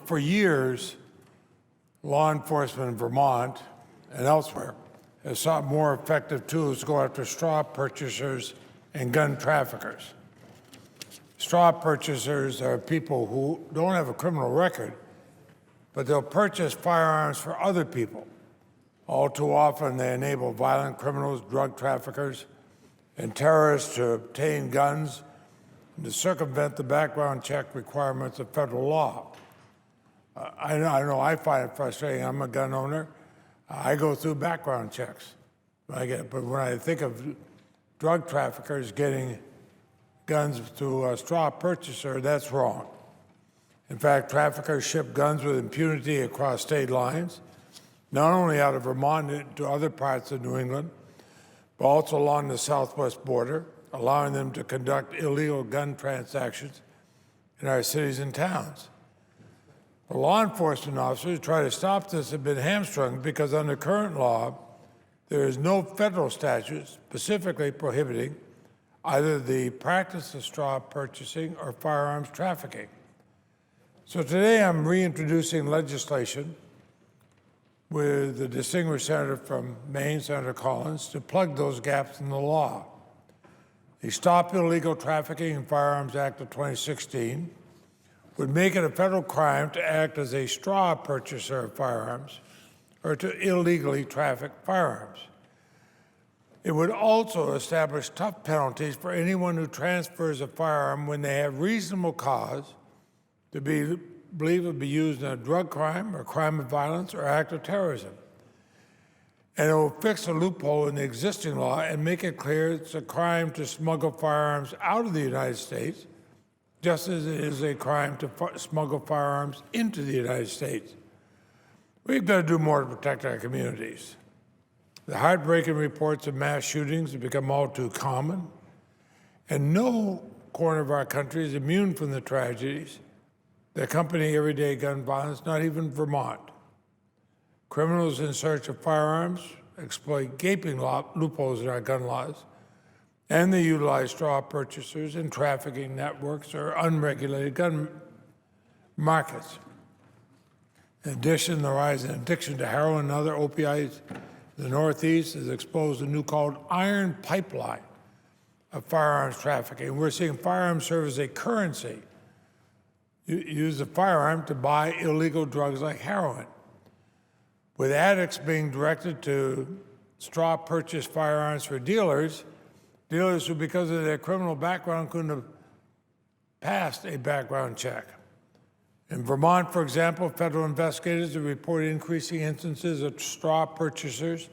For years, law enforcement in Vermont and elsewhere has sought more effective tools to go after straw purchasers and gun traffickers. Straw purchasers are people who don't have a criminal record, but they'll purchase firearms for other people. All too often, they enable violent criminals, drug traffickers, and terrorists to obtain guns and to circumvent the background check requirements of federal law. I know I find it frustrating. I'm a gun owner. I go through background checks. But when I think of drug traffickers getting guns to a straw purchaser, that's wrong. In fact, traffickers ship guns with impunity across state lines, not only out of Vermont to other parts of New England, but also along the southwest border, allowing them to conduct illegal gun transactions in our cities and towns. The law enforcement officers who try to stop this have been hamstrung because under current law, there is no federal statute specifically prohibiting either the practice of straw purchasing or firearms trafficking. So today I'm reintroducing legislation with the distinguished senator from Maine, Senator Collins, to plug those gaps in the law. The Stop Illegal Trafficking and Firearms Act of 2016 would make it a federal crime to act as a straw purchaser of firearms or to illegally traffic firearms. It would also establish tough penalties for anyone who transfers a firearm when they have reasonable cause to believe it will be used in a drug crime or crime of violence or act of terrorism. And it will fix a loophole in the existing law and make it clear it's a crime to smuggle firearms out of the United States, just as it is a crime to smuggle firearms into the United States. We've got to do more to protect our communities. The heartbreaking reports of mass shootings have become all too common, and no corner of our country is immune from the tragedies that accompany everyday gun violence, not even Vermont. Criminals in search of firearms exploit gaping loopholes in our gun laws, and they utilize straw purchasers and trafficking networks or unregulated gun markets. In addition, the rise in addiction to heroin and other opioids in the Northeast has exposed a new called iron pipeline of firearms trafficking. We're seeing firearms serve as a currency. You use a firearm to buy illegal drugs like heroin, with addicts being directed to straw purchase firearms for dealers who, because of their criminal background, couldn't have passed a background check. In Vermont, for example, federal investigators have reported increasing instances of straw purchasers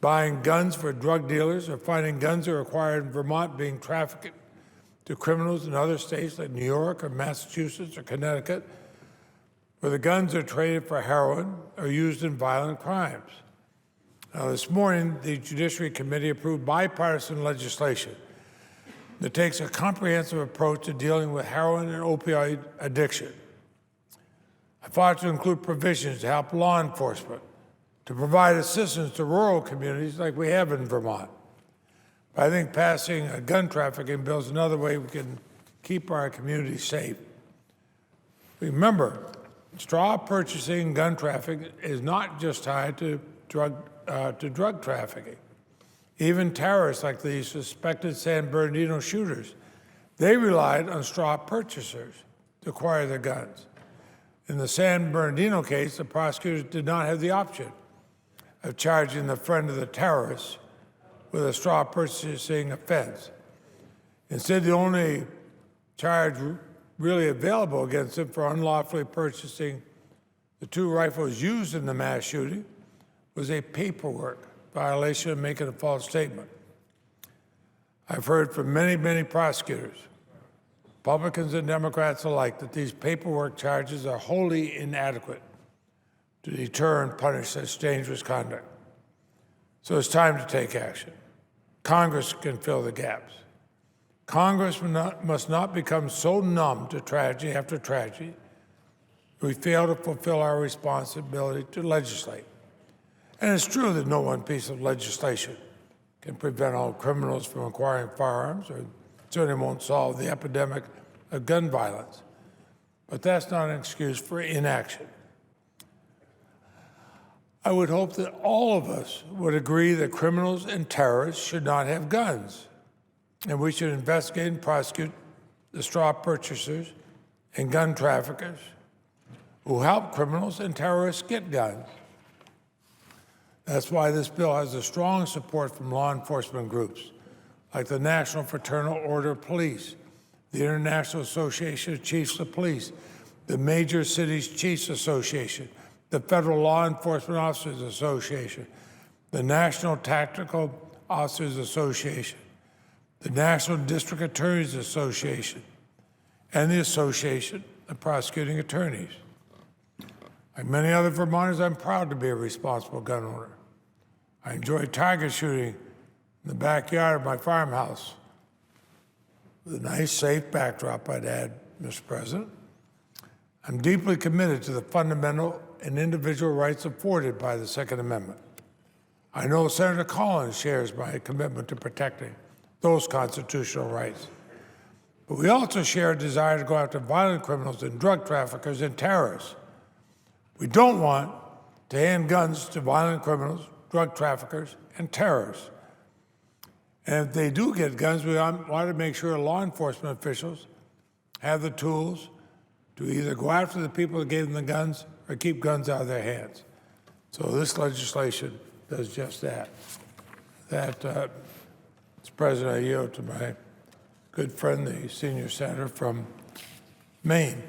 buying guns for drug dealers or finding guns that are acquired in Vermont being trafficked to criminals in other states like New York or Massachusetts or Connecticut, where the guns are traded for heroin or used in violent crimes. Now, this morning, the Judiciary Committee approved bipartisan legislation that takes a comprehensive approach to dealing with heroin and opioid addiction. I fought to include provisions to help law enforcement to provide assistance to rural communities like we have in Vermont. But I think passing a gun trafficking bill is another way we can keep our communities safe. Remember, straw purchasing, gun trafficking is not just tied to drug trafficking. Even terrorists like the suspected San Bernardino shooters, they relied on straw purchasers to acquire their guns. In the San Bernardino case, the prosecutors did not have the option of charging the friend of the terrorist with a straw purchasing offense. Instead, the only charge really available against him for unlawfully purchasing the two rifles used in the mass shooting was a paperwork violation of making a false statement. I've heard from many, many prosecutors, Republicans and Democrats alike, that these paperwork charges are wholly inadequate to deter and punish such dangerous conduct. So it's time to take action. Congress can fill the gaps. Congress must not become so numb to tragedy after tragedy that we fail to fulfill our responsibility to legislate. And it's true that no one piece of legislation can prevent all criminals from acquiring firearms, or certainly won't solve the epidemic of gun violence. but that's not an excuse for inaction. I would hope that all of us would agree that criminals and terrorists should not have guns, and we should investigate and prosecute the straw purchasers and gun traffickers who help criminals and terrorists get guns. That's why this bill has a strong support from law enforcement groups like the National Fraternal Order of Police, the International Association of Chiefs of Police, the Major Cities Chiefs Association, the Federal Law Enforcement Officers Association, the National Tactical Officers Association, the National District Attorneys Association, and the Association of Prosecuting Attorneys. Like many other Vermonters, I'm proud to be a responsible gun owner. I enjoy target shooting in the backyard of my farmhouse with a nice, safe backdrop, I'd add, Mr. President. I'm deeply committed to the fundamental and individual rights afforded by the Second Amendment. I know Senator Collins shares my commitment to protecting those constitutional rights. But we also share a desire to go after violent criminals and drug traffickers and terrorists. We don't want to hand guns to violent criminals, drug traffickers, and terrorists. And if they do get guns, we want to make sure law enforcement officials have the tools to either go after the people that gave them the guns or keep guns out of their hands. So this legislation does just that. Mr. President, I yield to my good friend, the senior senator from Maine.